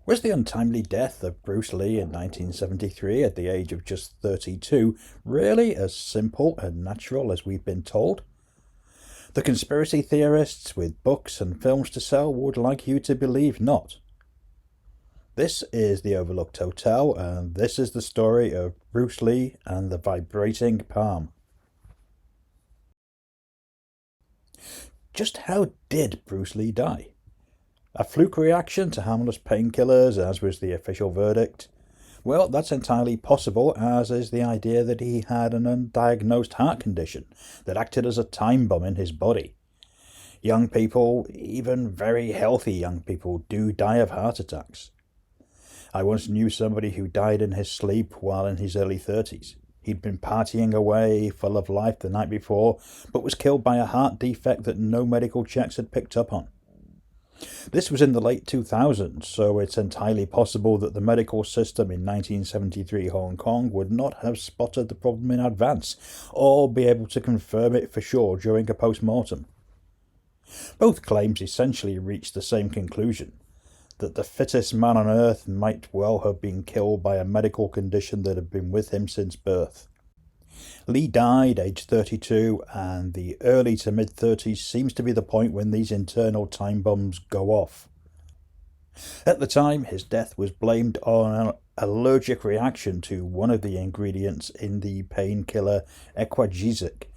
Was the untimely death of Bruce Lee in 1973 at the age of just 32 really as simple and natural as we've been told? The conspiracy theorists with books and films to sell would like you to believe not. This is The Overlooked Hotel, and this is the story of Bruce Lee and the vibrating palm. Just how did Bruce Lee die? A fluke reaction to harmless painkillers, as was the official verdict? Well, that's entirely possible, as is the idea that he had an undiagnosed heart condition that acted as a time bomb in his body. Young people, even very healthy young people, do die of heart attacks. I once knew somebody who died in his sleep while in his early 30s. He'd been partying away, full of life the night before, but was killed by a heart defect that no medical checks had picked up on. This was in the late 2000s, so it's entirely possible that the medical system in 1973 Hong Kong would not have spotted the problem in advance, or be able to confirm it for sure during a post-mortem. Both claims essentially reached the same conclusion, that the fittest man on earth might well have been killed by a medical condition that had been with him since birth. Lee died aged 32, and the early to mid-30s seems to be the point when these internal time bombs go off. At the time, his death was blamed on an allergic reaction to one of the ingredients in the painkiller equagesic.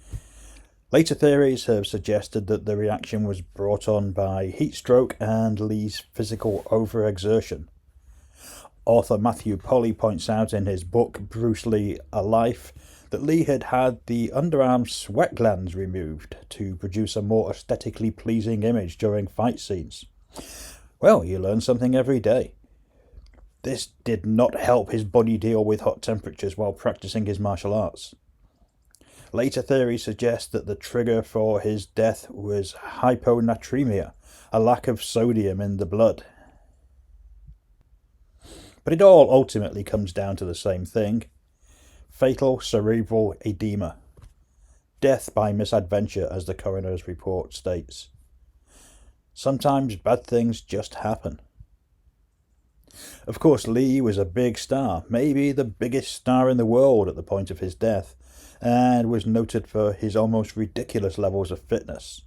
Later theories have suggested that the reaction was brought on by heat stroke and Lee's physical overexertion. Author Matthew Polly points out in his book Bruce Lee, A Life, that Lee had had the underarm sweat glands removed to produce a more aesthetically pleasing image during fight scenes. Well, you learn something every day. This did not help his body deal with hot temperatures while practicing his martial arts. Later theories suggest that the trigger for his death was hyponatremia, a lack of sodium in the blood. But it all ultimately comes down to the same thing: fatal cerebral edema. Death by misadventure, as the coroner's report states. Sometimes bad things just happen. Of course, Lee was a big star, maybe the biggest star in the world at the point of his death, and was noted for his almost ridiculous levels of fitness.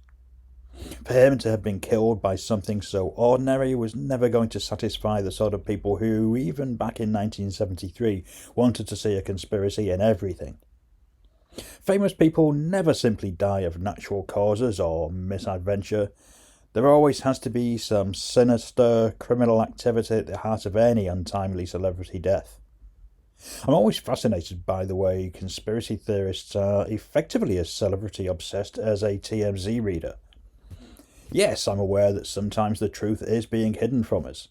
For him to have been killed by something so ordinary was never going to satisfy the sort of people who, even back in 1973, wanted to see a conspiracy in everything. Famous people never simply die of natural causes or misadventure. There always has to be some sinister criminal activity at the heart of any untimely celebrity death. I'm always fascinated by the way conspiracy theorists are effectively as celebrity obsessed as a TMZ reader. Yes, I'm aware that sometimes the truth is being hidden from us,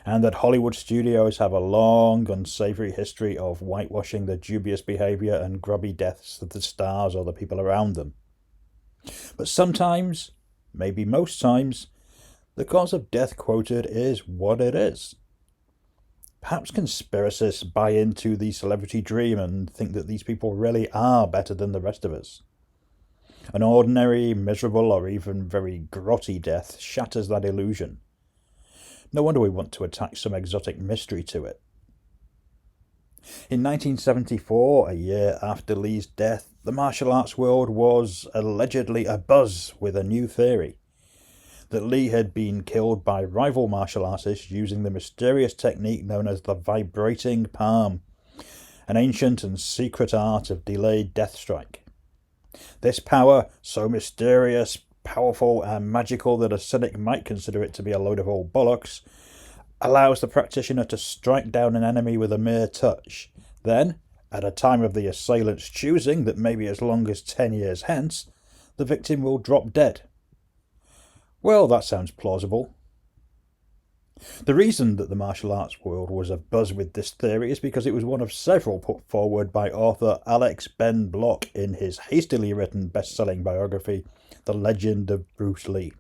and that Hollywood studios have a long, unsavoury history of whitewashing the dubious behaviour and grubby deaths of the stars or the people around them. But sometimes, maybe most times, the cause of death quoted is what it is. Perhaps conspiracists buy into the celebrity dream and think that these people really are better than the rest of us. An ordinary, miserable, or even very grotty death shatters that illusion. No wonder we want to attach some exotic mystery to it. In 1974, a year after Lee's death, the martial arts world was allegedly abuzz with a new theory: that Lee had been killed by rival martial artists using the mysterious technique known as the vibrating palm, an ancient and secret art of delayed death strike. This power, so mysterious, powerful, and magical that a cynic might consider it to be a load of old bollocks, allows the practitioner to strike down an enemy with a mere touch. Then, at a time of the assailant's choosing that may be as long as 10 years hence, the victim will drop dead. Well, that sounds plausible. The reason that the martial arts world was abuzz with this theory is because it was one of several put forward by author Alex Ben Block in his hastily written best-selling biography, The Legend of Bruce Lee.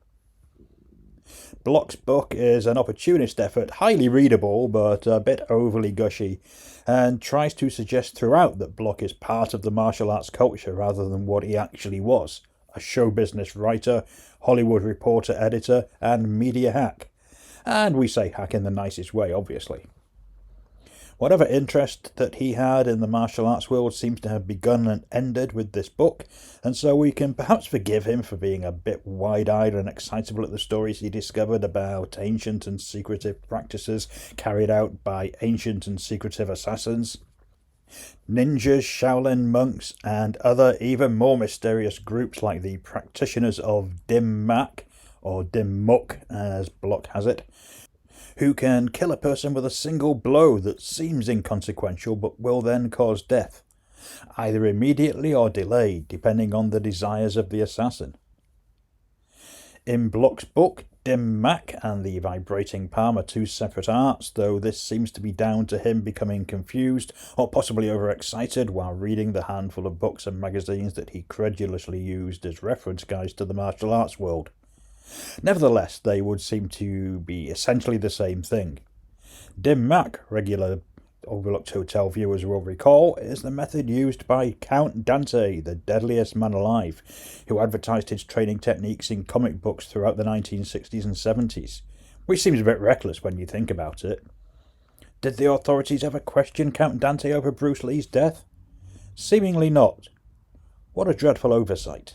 Block's book is an opportunist effort, highly readable but a bit overly gushy, and tries to suggest throughout that Block is part of the martial arts culture rather than what he actually was: a show business writer, Hollywood reporter editor, and media hack. And we say hack in the nicest way, obviously. Whatever interest that he had in the martial arts world seems to have begun and ended with this book, and so we can perhaps forgive him for being a bit wide-eyed and excitable at the stories he discovered about ancient and secretive practices carried out by ancient and secretive assassins, ninjas, Shaolin monks, and other even more mysterious groups like the practitioners of Dim Mak, or Dim Mak as Block has it, who can kill a person with a single blow that seems inconsequential but will then cause death, either immediately or delayed, depending on the desires of the assassin. In Block's book, Dim Mak and the Vibrating Palm are two separate arts, though this seems to be down to him becoming confused or possibly overexcited while reading the handful of books and magazines that he credulously used as reference guides to the martial arts world. Nevertheless, they would seem to be essentially the same thing. Dim Mak, regular Overlooked Hotel viewers will recall, is the method used by Count Dante, the deadliest man alive, who advertised his training techniques in comic books throughout the 1960s and 70s, which seems a bit reckless when you think about it. Did the authorities ever question Count Dante over Bruce Lee's death? Seemingly not. What a dreadful oversight.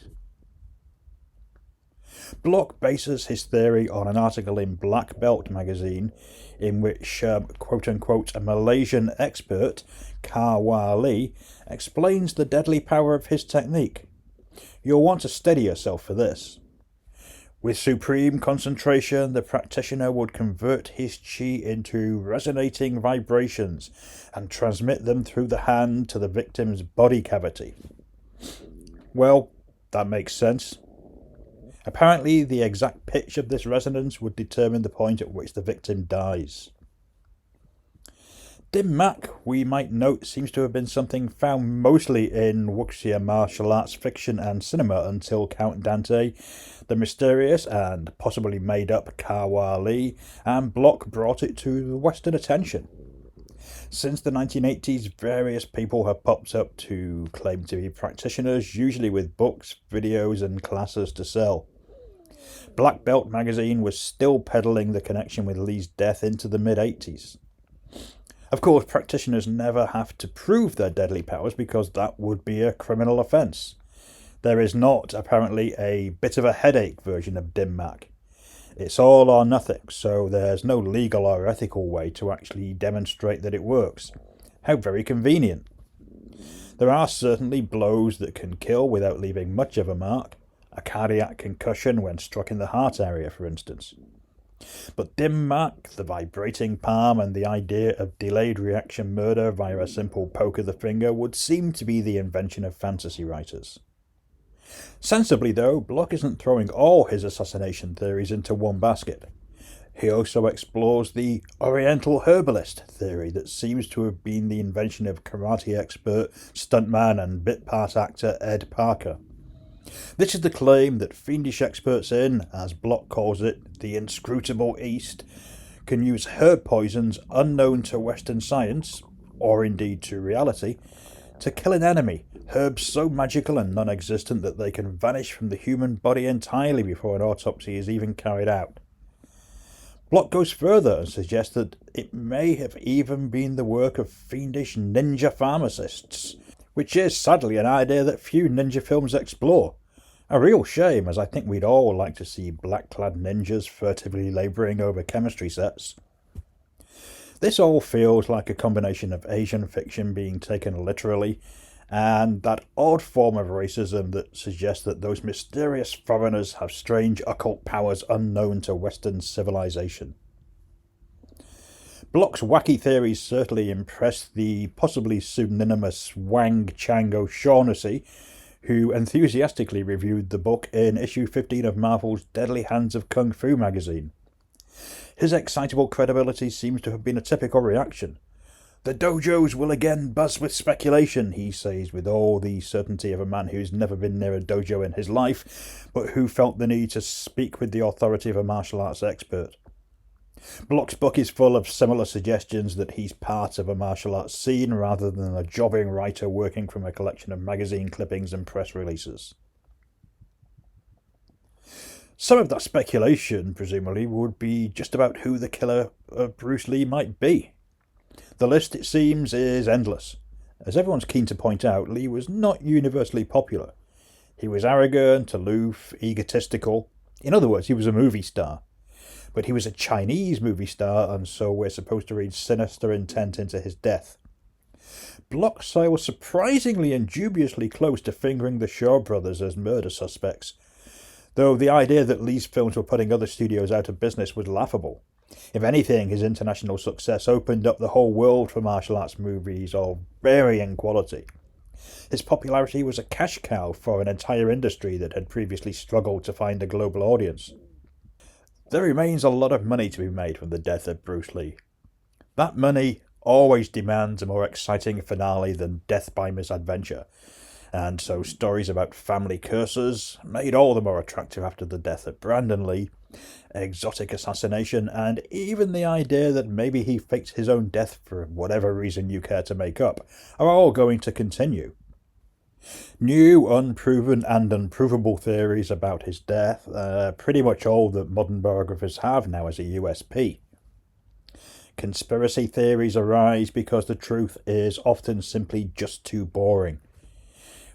Block bases his theory on an article in Black Belt magazine in which, quote-unquote, a Malaysian expert, Kawa Lee, explains the deadly power of his technique. You'll want to steady yourself for this. With supreme concentration, the practitioner would convert his chi into resonating vibrations and transmit them through the hand to the victim's body cavity. Well, that makes sense. Apparently, the exact pitch of this resonance would determine the point at which the victim dies. Dim Mak, we might note, seems to have been something found mostly in wuxia martial arts fiction and cinema until Count Dante, the mysterious and possibly made-up Kawa Lee, and Block brought it to Western attention. Since the 1980s, various people have popped up to claim to be practitioners, usually with books, videos, and classes to sell. Black Belt magazine was still peddling the connection with Lee's death into the mid-80s. Of course, practitioners never have to prove their deadly powers because that would be a criminal offence. There is not, apparently, a bit of a headache version of Dim Mak. It's all or nothing, so there's no legal or ethical way to actually demonstrate that it works. How very convenient. There are certainly blows that can kill without leaving much of a mark. A cardiac concussion when struck in the heart area, for instance. But Dim Mak, the vibrating palm, and the idea of delayed reaction murder via a simple poke of the finger would seem to be the invention of fantasy writers. Sensibly, though, Block isn't throwing all his assassination theories into one basket. He also explores the Oriental herbalist theory that seems to have been the invention of karate expert, stuntman, and bit part actor Ed Parker. This is the claim that fiendish experts in, as Block calls it, the inscrutable East, can use herb poisons unknown to Western science, or indeed to reality, to kill an enemy, herbs so magical and non-existent that they can vanish from the human body entirely before an autopsy is even carried out. Block goes further and suggests that it may have even been the work of fiendish ninja pharmacists, which is sadly an idea that few ninja films explore. A real shame, as I think we'd all like to see black-clad ninjas furtively labouring over chemistry sets. This all feels like a combination of Asian fiction being taken literally, and that odd form of racism that suggests that those mysterious foreigners have strange occult powers unknown to Western civilization. Block's wacky theories certainly impressed the possibly pseudonymous Wang Chang O'Shaughnessy, who enthusiastically reviewed the book in issue 15 of Marvel's Deadly Hands of Kung Fu magazine. His excitable credibility seems to have been a typical reaction. The dojos will again buzz with speculation, he says with all the certainty of a man who's never been near a dojo in his life, but who felt the need to speak with the authority of a martial arts expert. Block's book is full of similar suggestions that he's part of a martial arts scene rather than a jobbing writer working from a collection of magazine clippings and press releases. Some of that speculation, presumably, would be just about who the killer of Bruce Lee might be. The list, it seems, is endless. As everyone's keen to point out, Lee was not universally popular. He was arrogant, aloof, egotistical. In other words, he was a movie star. But he was a Chinese movie star, and so we're supposed to read sinister intent into his death. Block was surprisingly and dubiously close to fingering the Shaw brothers as murder suspects, though the idea that Lee's films were putting other studios out of business was laughable. If anything, his international success opened up the whole world for martial arts movies of varying quality. His popularity was a cash cow for an entire industry that had previously struggled to find a global audience. There remains a lot of money to be made from the death of Bruce Lee. That money always demands a more exciting finale than death by misadventure, and so stories about family curses, made all the more attractive after the death of Brandon Lee, exotic assassination, and even the idea that maybe he faked his own death for whatever reason you care to make up, are all going to continue. New, unproven and unprovable theories about his death are pretty much all that modern biographers have now as a USP. Conspiracy theories arise because the truth is often simply just too boring.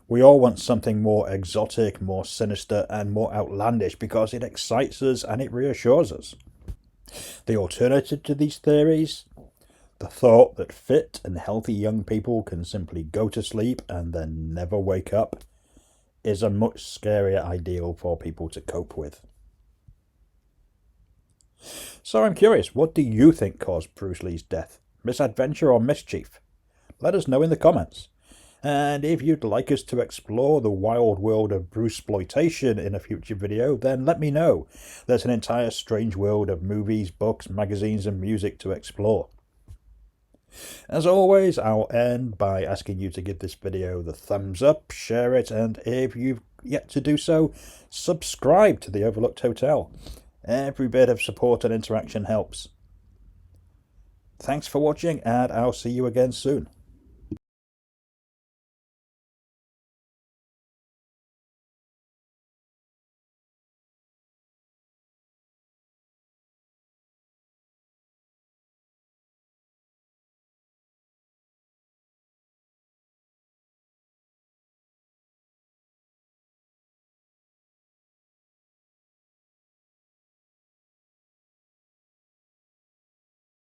We all want something more exotic, more sinister, and more outlandish because it excites us and it reassures us. The alternative to these theories? The thought that fit and healthy young people can simply go to sleep and then never wake up is a much scarier ideal for people to cope with. So I'm curious, what do you think caused Bruce Lee's death? Misadventure or mischief? Let us know in the comments. And if you'd like us to explore the wild world of Bruceploitation in a future video, then let me know. There's an entire strange world of movies, books, magazines and music to explore. As always, I'll end by asking you to give this video the thumbs up, share it, and if you've yet to do so, subscribe to the Overlooked Hotel. Every bit of support and interaction helps. Thanks for watching, and I'll see you again soon.